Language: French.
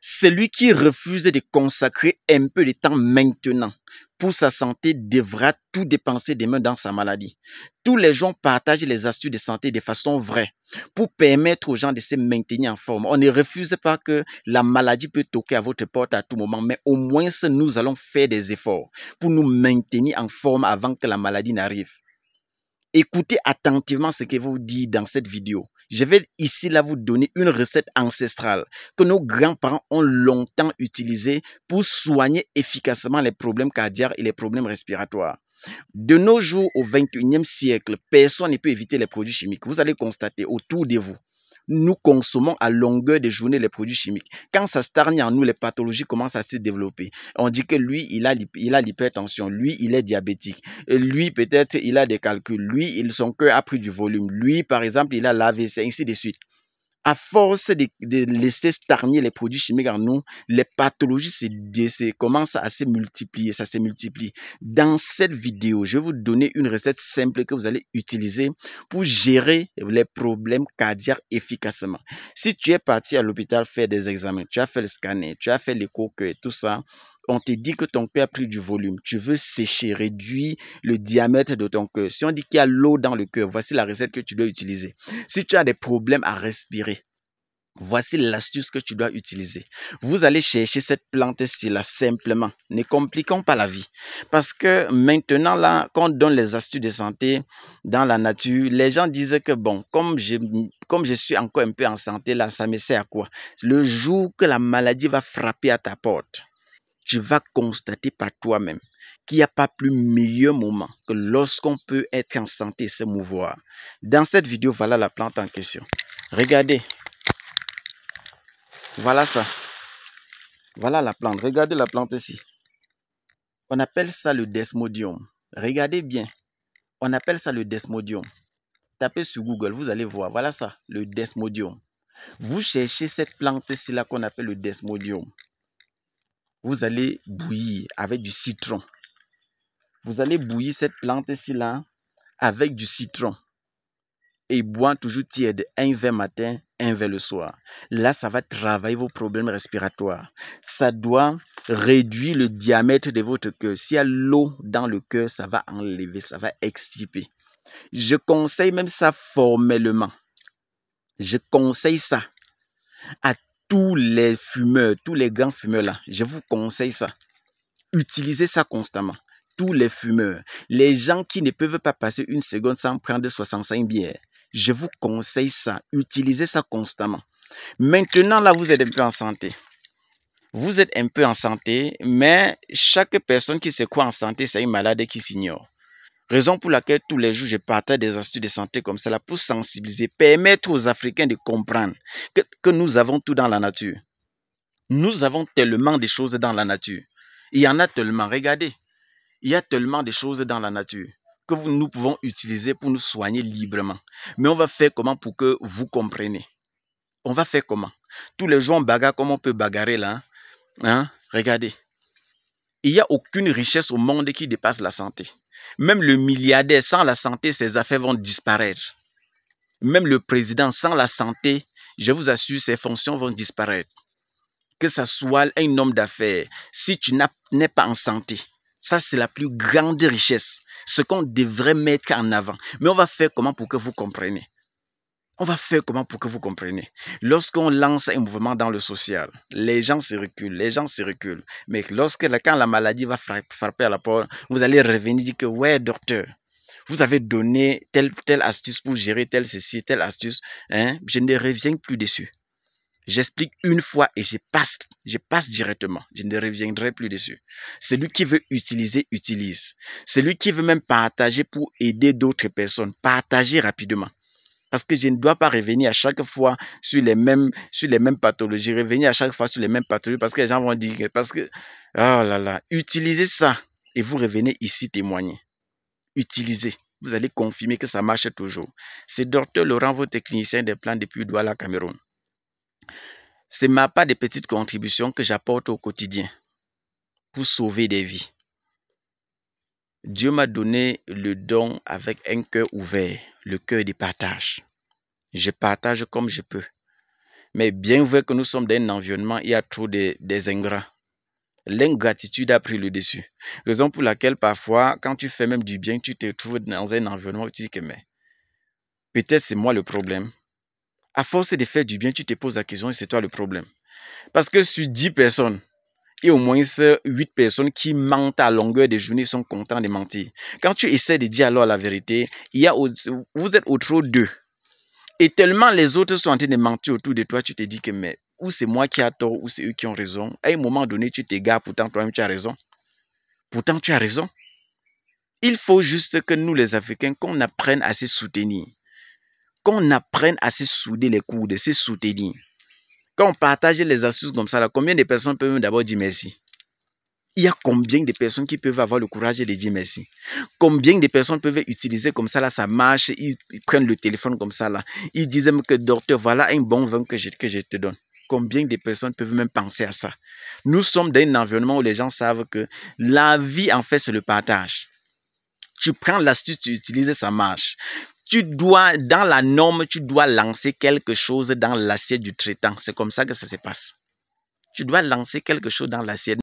Celui qui refuse de consacrer un peu de temps maintenant pour sa santé devra tout dépenser demain dans sa maladie. Tous les gens partagent les astuces de santé de façon vraie pour permettre aux gens de se maintenir en forme. On ne refuse pas que la maladie peut toquer à votre porte à tout moment, mais au moins nous allons faire des efforts pour nous maintenir en forme avant que la maladie n'arrive. Écoutez attentivement ce que je vous dis dans cette vidéo. Je vais ici là vous donner une recette ancestrale que nos grands-parents ont longtemps utilisée pour soigner efficacement les problèmes cardiaques et les problèmes respiratoires. De nos jours, au 21e siècle, personne ne peut éviter les produits chimiques. Vous allez constater autour de vous, nous consommons à longueur de journée les produits chimiques. Quand ça stagne en nous, les pathologies commencent à se développer. On dit que lui, il a l'hypertension, lui, il est diabétique, lui, peut-être, il a des calculs, lui, son cœur a pris du volume, lui, par exemple, il a l'AVC, ainsi de suite. À force de laisser stagner les produits chimiques en nous, les pathologies commencent à se multiplier, ça se multiplie. Dans cette vidéo, je vais vous donner une recette simple que vous allez utiliser pour gérer les problèmes cardiaques efficacement. Si tu es parti à l'hôpital faire des examens, tu as fait le scanner, tu as fait l'écho-cœur, tout ça, on te dit que ton cœur a pris du volume, tu veux sécher, réduire le diamètre de ton cœur. Si on dit qu'il y a l'eau dans le cœur, voici la recette que tu dois utiliser. Si tu as des problèmes à respirer, voici l'astuce que tu dois utiliser. Vous allez chercher cette plante-ci là simplement. Ne compliquons pas la vie. Parce que maintenant là, quand on donne les astuces de santé dans la nature, les gens disent que bon, comme je suis encore un peu en santé là, ça me sert à quoi? Le jour que la maladie va frapper à ta porte, tu vas constater par toi-même qu'il n'y a pas plus meilleur moment que lorsqu'on peut être en santé et se mouvoir. Dans cette vidéo, voilà la plante en question. Regardez. Voilà ça. Voilà la plante. Regardez la plante ici. On appelle ça le desmodium. Regardez bien. On appelle ça le desmodium. Tapez sur Google, vous allez voir. Voilà ça, le desmodium. Vous cherchez cette plante-ci là qu'on appelle le desmodium. Vous allez bouillir avec du citron. Vous allez bouillir cette plante-ci là avec du citron. Et boire toujours tiède, un verre matin, un verre le soir. Là, ça va travailler vos problèmes respiratoires. Ça doit réduire le diamètre de votre cœur. S'il y a l'eau dans le cœur, ça va enlever, ça va extirper. Je conseille même ça formellement. Je conseille ça à tous les fumeurs, tous les grands fumeurs là. Je vous conseille ça. Utilisez ça constamment. Tous les fumeurs, les gens qui ne peuvent pas passer une seconde sans prendre 65 bières. Je vous conseille ça. Utilisez ça constamment. Maintenant, là, vous êtes un peu en santé. Vous êtes un peu en santé, mais chaque personne qui se croit en santé, c'est une malade qui s'ignore. Raison pour laquelle tous les jours, je partage des astuces de santé comme cela pour sensibiliser, permettre aux Africains de comprendre que nous avons tout dans la nature. Nous avons tellement de choses dans la nature. Il y en a tellement. Regardez, il y a tellement de choses dans la nature que nous pouvons utiliser pour nous soigner librement. Mais on va faire comment pour que vous compreniez? On va faire comment? Tous les jours, on bagarre comme on peut bagarrer là. Hein? Regardez. Il n'y a aucune richesse au monde qui dépasse la santé. Même le milliardaire, sans la santé, ses affaires vont disparaître. Même le président, sans la santé, je vous assure, ses fonctions vont disparaître. Que ce soit un homme d'affaires, si tu n'es pas en santé, ça, c'est la plus grande richesse. Ce qu'on devrait mettre en avant. Mais on va faire comment pour que vous compreniez? On va faire comment pour que vous compreniez? Lorsqu'on lance un mouvement dans le social, les gens se reculent, les gens se reculent. Mais quand la maladie va frapper à la porte, vous allez revenir dire que, ouais, docteur, vous avez donné telle astuce pour gérer telle ceci, telle astuce. Hein? Je ne reviens plus dessus. J'explique une fois et je passe directement. Je ne reviendrai plus dessus. Celui qui veut utiliser, utilise. Celui qui veut même partager pour aider d'autres personnes, partager rapidement. Parce que je ne dois pas revenir à chaque fois sur les mêmes pathologies, revenir à chaque fois sur les mêmes pathologies parce que les gens vont dire oh là là, utilisez ça et vous revenez ici témoigner. Utilisez. Vous allez confirmer que ça marche toujours. C'est Dr Laurent, votre clinicien des plans depuis Douala, Cameroun. C'est ma part des petites contributions que j'apporte au quotidien pour sauver des vies. Dieu m'a donné le don avec un cœur ouvert, le cœur du partage. Je partage comme je peux. Mais bien vrai que nous sommes dans un environnement, il y a trop des ingrats. L'ingratitude a pris le dessus. Raison pour laquelle parfois, quand tu fais même du bien, tu te trouves dans un environnement où tu dis que mais peut-être c'est moi le problème. À force de faire du bien, tu te poses la question et c'est toi le problème. Parce que sur 10 personnes, il y a au moins 8 personnes qui mentent à longueur de journée, sont contents de mentir. Quand tu essaies de dire alors la vérité, vous êtes autour d'eux. Et tellement les autres sont en train de mentir autour de toi, tu te dis que mais ou c'est moi qui ai tort, ou c'est eux qui ont raison. À un moment donné, tu t'égares, pourtant toi-même tu as raison. Pourtant tu as raison. Il faut juste que nous les Africains, qu'on apprenne à se soutenir. Qu'on apprenne à se souder les coudes, se soutenir. Quand on partage les astuces comme ça, là, combien de personnes peuvent d'abord dire merci? Il y a combien de personnes qui peuvent avoir le courage de dire merci? Combien de personnes peuvent utiliser comme ça, là, ça marche, ils prennent le téléphone comme ça, là. Ils disent même que docteur, voilà un bon vin que je te donne. Combien de personnes peuvent même penser à ça? Nous sommes dans un environnement où les gens savent que la vie, en fait, c'est le partage. Tu prends l'astuce, tu utilises, ça marche. Tu dois, dans la norme, tu dois lancer quelque chose dans l'assiette du traitant. C'est comme ça que ça se passe. Tu dois lancer quelque chose dans l'assiette.